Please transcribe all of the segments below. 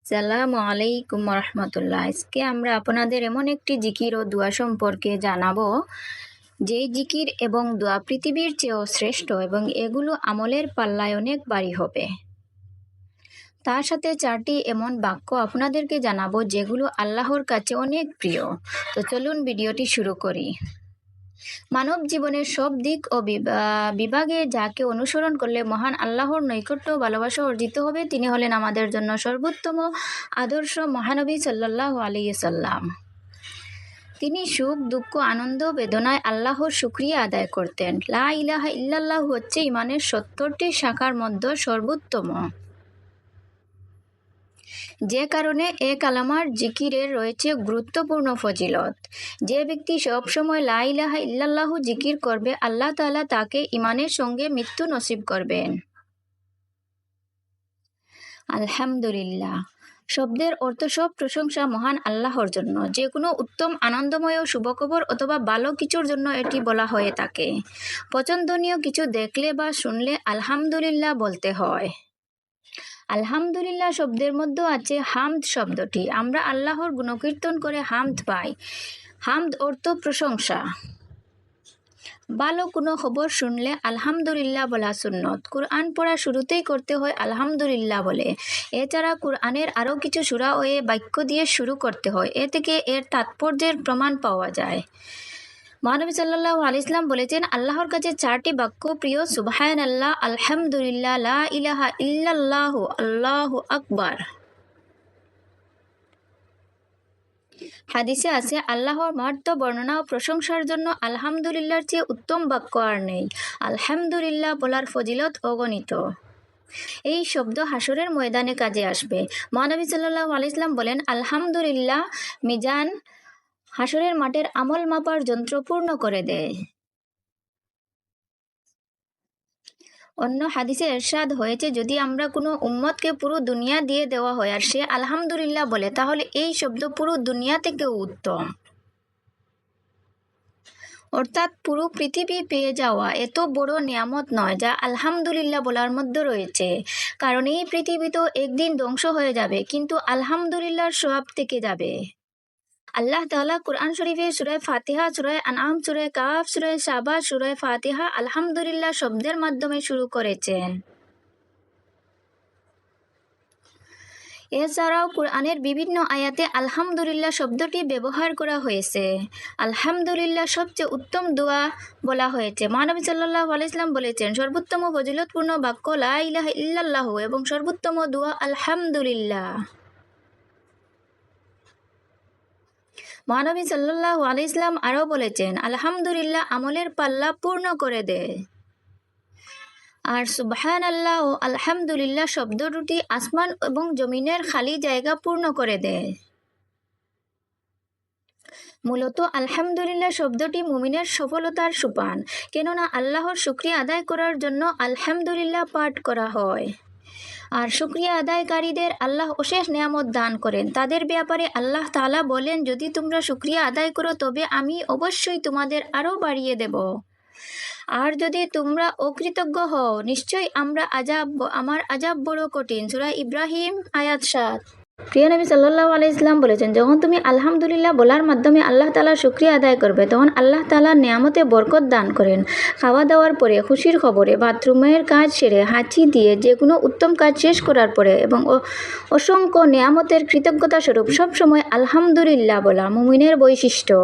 সালামু আলাইকুম রহমতুল্লাহ। আজকে আমরা আপনাদের এমন একটি জিকির ও দোয়া সম্পর্কে জানাবো, যেই জিকির এবং দোয়া পৃথিবীর চেয়েও শ্রেষ্ঠ এবং এগুলো আমলের পাল্লায় অনেক ভারী হবে। তার সাথে 4টি এমন বাক্য আপনাদেরকে জানাবো যেগুলো আল্লাহর কাছে অনেক প্রিয়। তো চলুন ভিডিওটি শুরু করি। মানব জীবনের সব দিক ও বিভাগে যাকে অনুসরণ করলে মহান আল্লাহর নৈকট্য ভালোবাসা অর্জিত হবে, তিনি হলেন আমাদের জন্য সর্বোত্তম আদর্শ মহানবী সাল্লাল্লাহু আলাইহি সাল্লাম। তিনি সুখ, দুঃখ, আনন্দ, বেদনায় আল্লাহর শুকরিয়া আদায় করতেন। লা ইলাহা ইল্লাল্লাহ হচ্ছে ইমানের 70টি শাখার মধ্যে সর্বোত্তম, যে কারণে এ কালামার জিকিরের রয়েছে গুরুত্বপূর্ণ ফজিলত। যে ব্যক্তি সবসময় লা ইলাহা ইল্লাল্লাহু জিকির করবে, আল্লাহ তাআলা তাকে ইমানের সঙ্গে মৃত্যু নসিব করবেন। আলহামদুলিল্লাহ শব্দের অর্থ সব প্রশংসা মহান আল্লাহর জন্য। যে কোনো উত্তম, আনন্দময় ও শুভখবর অথবা ভালো কিছুর জন্য এটি বলা হয়ে থাকে। পছন্দনীয় কিছু দেখলে বা শুনলে আলহামদুলিল্লাহ বলতে হয়। আলহামদুলিল্লাহ শব্দের মধ্যে আছে হামদ শব্দটি। আমরা আল্লাহর গুণকীর্তন করে হামদ পাই। হামদ অর্থ প্রশংসা। ভালো কোনো খবর শুনলে আলহামদুলিল্লাহ বলা সুন্নত। কুরআন পড়া শুরুতেই করতে হয় আলহামদুলিল্লাহ বলে। এছাড়া কুরআনের আরও কিছু সূরা ও বাক্য দিয়ে শুরু করতে হয়। এ থেকে এর তাৎপর্যের প্রমাণ পাওয়া যায়। মহানবী সাল্লাল্লাহু আলাইহি ওয়াসাল্লাম বলেছেন, আল্লাহর কাছে 4টি বাক্য প্রিয়: সুবহানাল্লাহ, আলহামদুলিল্লাহ, লা ইলাহা ইল্লাল্লাহু, আল্লাহু আকবার। হাদিসে আছে, আল্লাহর মাহাত্ম্য বর্ণনা ও প্রশংসার জন্য আলহামদুলিল্লাহর চেয়ে উত্তম বাক্য আর নেই। আলহামদুলিল্লাহ বলার ফজিলত অগণিত। এই শব্দ হাসরের ময়দানে কাজে আসবে। মহানবী সাল্লাল্লাহু আলাইহি ওয়াসাল্লাম বলেন, আলহামদুলিল্লাহ মিজান, হাসরের মাঠের আমল মাপার যন্ত্র পূর্ণ করে দেয়। অন্য হাদিসে এরশাদ হয়েছে, যদি আমরা কোনো উম্মতকে পুরো দুনিয়া দিয়ে দেওয়া হয় আর সে আলহামদুলিল্লাহ বলে, তাহলে এই শব্দ পুরো দুনিয়া থেকেও উত্তম। অর্থাৎ পুরো পৃথিবী পেয়ে যাওয়া এত বড় নিয়ামত নয় যা আলহামদুলিল্লাহ বলার মধ্যে রয়েছে। কারণ এই পৃথিবী তো একদিন ধ্বংস হয়ে যাবে, কিন্তু আলহামদুলিল্লাহর সওয়াব থেকে যাবে। আল্লাহ তাআলা কুরআন শরীফে সূরা ফাতিহা, সূরা আনআম, সূরা কাহফ, সূরা সাবা, সূরা ফাতিহা আলহামদুলিল্লাহ শব্দের মাধ্যমে শুরু করেছেন। এছাড়াও কুরআনের বিভিন্ন আয়াতে আলহামদুলিল্লাহ শব্দটি ব্যবহার করা হয়েছে। আলহামদুলিল্লাহ সবচেয়ে উত্তম দোয়া বলা হয়েছে। মহানবী সাল্লাল্লাহু আলাইহি ওয়াসাল্লাম বলেছেন, সর্বোত্তম ফজিলতপূর্ণ বাক্য লা ইলাহা ইল্লাল্লাহু এবং সর্বোত্তম দোয়া আলহামদুলিল্লাহ। মহানবী সাল্লাল্লাহু আলাইহি ওয়াসাল্লাম আরও বলেছেন, আলহামদুলিল্লাহ আমলের পাল্লা পূর্ণ করে দেয়। আর সুবহানাল্লাহ ও আলহামদুলিল্লাহ শব্দ দুটি আসমান এবং জমিনের খালি জায়গা পূর্ণ করে দেয়। মূলত আলহামদুলিল্লাহ শব্দটি মুমিনের সফলতার সোপান, কেননা আল্লাহর শুকরিয়া আদায় করার জন্য আলহামদুলিল্লাহ পাঠ করা হয়। আর শুকরিয়া আদায়কারীদের আল্লাহ অশেষ নিয়ামত দান করেন। তাদের ব্যাপারে আল্লাহ তাআলা বলেন, যদি তোমরা শুকরিয়া আদায় করো তবে আমি অবশ্যই তোমাদের আরও বাড়িয়ে দেব। আর যদি তোমরা অকৃতজ্ঞ হও, নিশ্চয়ই আমার আযাব বড় কঠিন। সূরা ইব্রাহিম আয়াত 7। প্রিয় নবী সাল্লাল্লাহু আলাইহি ওয়াসাল্লাম বলেছেন, যখন তুমি আলহামদুলিল্লাহ বলার মাধ্যমে আল্লাহ তাআলার শুকরিয়া আদায় করবে, তখন আল্লাহ তাআলা নিয়ামতে বরকত দান করেন। খাওয়া দাওয়ার পরে, খুশির খবরে, বাথরুমের কাজ সেরে, হাঁচি দিয়ে, যে কোনো উত্তম কাজ শেষ করার পরে এবং অসংখ্য নিয়ামতের কৃতজ্ঞতা স্বরূপ সবসময় আলহামদুলিল্লাহ বলা মুমিনের বৈশিষ্ট্য।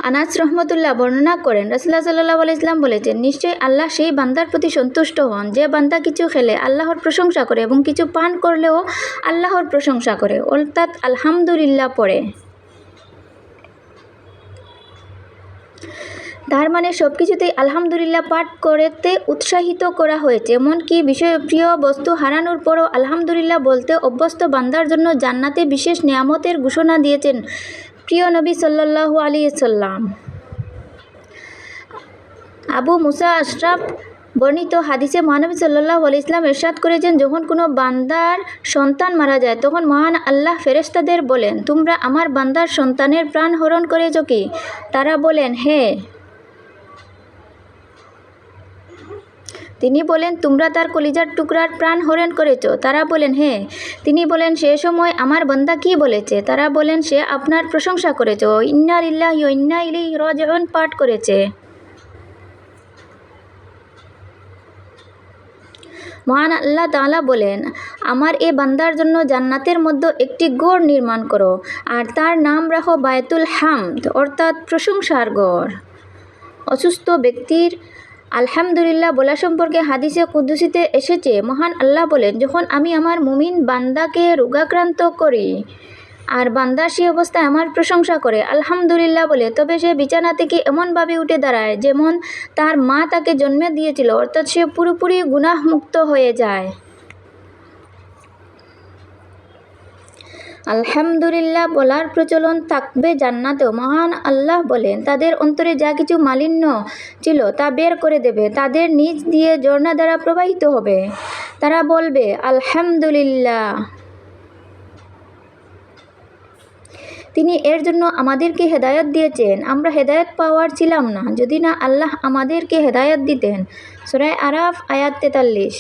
আনাস রহমতুল্লাহ বর্ণনা করেন, রাসূলুল্লাহ সাল্লাল্লাহু আলাইহি ওয়াসাল্লাম বলেছেন, নিশ্চয়ই আল্লাহ সেই বান্দার প্রতি সন্তুষ্ট হন যে বান্দা কিছু খেলে আল্লাহর প্রশংসা করে এবং কিছু পান করলেও আল্লাহর প্রশংসা করে, অর্থাৎ আলহামদুলিল্লাহ পড়ে। তার মানে সব কিছুতেই আলহামদুলিল্লাহ পাঠ করতে উৎসাহিত করা হয়েছে। এমনকি প্রিয় বস্তু হারানোর পরও আলহামদুলিল্লাহ বলতে অভ্যস্ত বান্দার জন্য জান্নাতে বিশেষ নিয়ামতের ঘোষণা দিয়েছেন প্রিয় নবী সাল্লাল্লাহু আলাইহি ওয়াসাল্লাম। আবু মুসা আশরাফ বর্ণিত হাদিসে মহানবী সাল্লাল্লাহু আলাইহি ওয়াসাল্লাম ইরশাদ করেছেন, যখন কোনো বান্দার সন্তান মারা যায় তখন মহান আল্লাহ ফেরেশতাদের বলেন, তোমরা আমার বান্দার সন্তানের প্রাণ হরণ করেছ কি? তারা বলেন, হ্যাঁ। তিনি বলেন, তোমরা তার কলিজার টুকরার প্রাণ হরণ করেছ। তারা বলেন, হ্যাঁ। তিনি বলেন, সে সময় আমার বান্দা কি বলেছে? তারা বলেন, সে আপনার প্রশংসা করেছে, ইন্না লিল্লাহি ওয়া ইন্না ইলাইহি রাজিউন পাঠ করেছে। মহান আল্লাহ তাআলা বলেন, আমার এ বান্দার জন্য জান্নাতের মধ্যে একটি গড় নির্মাণ করো, আর তার নাম রাখো বায়তুল হামদ, অর্থাৎ প্রশংসার গড়। অসুস্থ ব্যক্তির আলহামদুলিল্লাহ বলা সম্পর্কে হাদিসে কুদসিতে এসেছে, মহান আল্লাহ বলেন, যখন আমি আমার মুমিন বান্দাকে রোগাক্রান্ত করি আর বান্দা সে অবস্থায় আমার প্রশংসা করে আলহামদুলিল্লাহ বলে, তবে সে বিছানা থেকে এমনভাবে উঠে দাঁড়ায় যেমন তার মা তাকে জন্মে দিয়েছিল, অর্থাৎ সে পুরোপুরি গুনাহমুক্ত হয়ে যায়। আলহামদুলিল্লাহ বলার প্রচলন থাকবে জান্নাতেও। মহান আল্লাহ বলেন, তাদের অন্তরে যা কিছু মালিন্য ছিল তা বের করে দেবে, তাদের নিচ দিয়ে ঝর্ণা দ্বারা প্রবাহিত হবে। তারা বলবে, আলহামদুলিল্লাহ, তিনি এর জন্য আমাদেরকে হেদায়ত দিয়েছেন, আমরা হেদায়ত পাওয়ার ছিলাম না যদি না আল্লাহ আমাদেরকে হেদায়ত দিতেন। সূরা আরাফ আয়াত 43।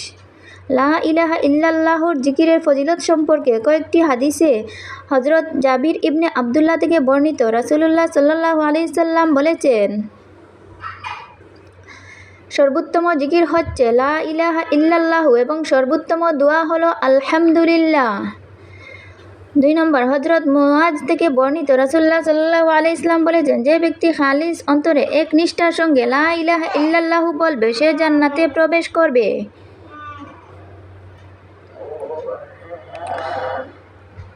লা ইলাহা ইল্লাল্লাহর জিকিরের ফজিলত সম্পর্কে কয়েকটি হাদিসে হযরত জাবির ইবনে আব্দুল্লাহ থেকে বর্ণিত, রাসূলুল্লাহ সাল্লাল্লাহু আলাইহি সাল্লাম বলেছেন, সর্বোত্তম জিকির হচ্ছে লা ইলাহা ইল্লাল্লাহু এবং সর্বোত্তম দোয়া হলো আলহামদুলিল্লাহ। 2 নম্বর, হযরত মুআজ থেকে বর্ণিত, রাসূলুল্লাহ সাল্লাল্লাহু আলাইহি সাল্লাম বলেছেন, যে ব্যক্তি খালিস অন্তরে এক নিষ্ঠার সঙ্গে লা ইলাহা ইল্লাল্লাহু বলবে, সে জান্নাতে প্রবেশ করবে।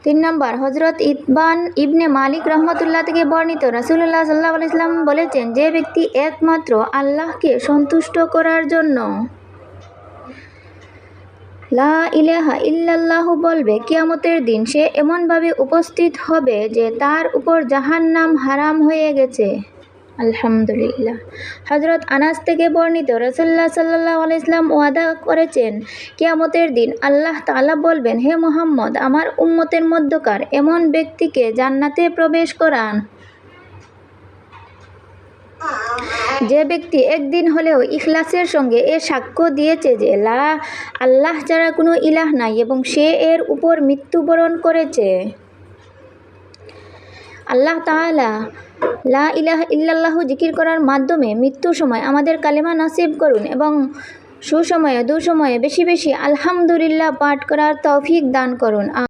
3 নম্বর, হযরত ইতবান ইবনে মালিক রাহমাতুল্লাহ থেকে বর্ণিত, রাসূলুল্লাহ সাল্লাল্লাহু আলাইহি সাল্লাম বলেছেন, যে ব্যক্তি একমাত্র আল্লাহকে সন্তুষ্ট করার জন্য লা ইলাহা ইল্লাল্লাহু বলবে, কিয়ামতের দিন সে এমনভাবে উপস্থিত হবে যে তার উপর জাহান্নাম হারাম হয়ে গেছে। আলহামদুলিল্লাহ। হযরত আনাস থেকে বর্ণিত, রাসূলুল্লাহ সাল্লাল্লাহু আলাইহি সাল্লাম ওয়াদা করেছেন, কিয়ামতের দিন আল্লাহ তাআলা বলবেন, হে মুহাম্মদ, আমার উম্মতের মধ্যকার এমন ব্যক্তিকে জান্নাতে প্রবেশ করান যে ব্যক্তি একদিন হলেও ইখলাসের সঙ্গে এ সাক্ষ্য দিয়েছে যে আল্লাহ ছাড়া কোনো ইলাহ নাই এবং সে এর উপর মৃত্যুবরণ করেছে। আল্লাহ তাআলা লা ইলাহা ইল্লাল্লাহু জিকির করার মাধ্যমে মৃত্যুর সময় আমাদের কালেমা নসিব করুন এবং সুসময়ে দুসময়ে বেশি বেশি আলহামদুলিল্লাহ পাঠ করার তৌফিক দান করুন।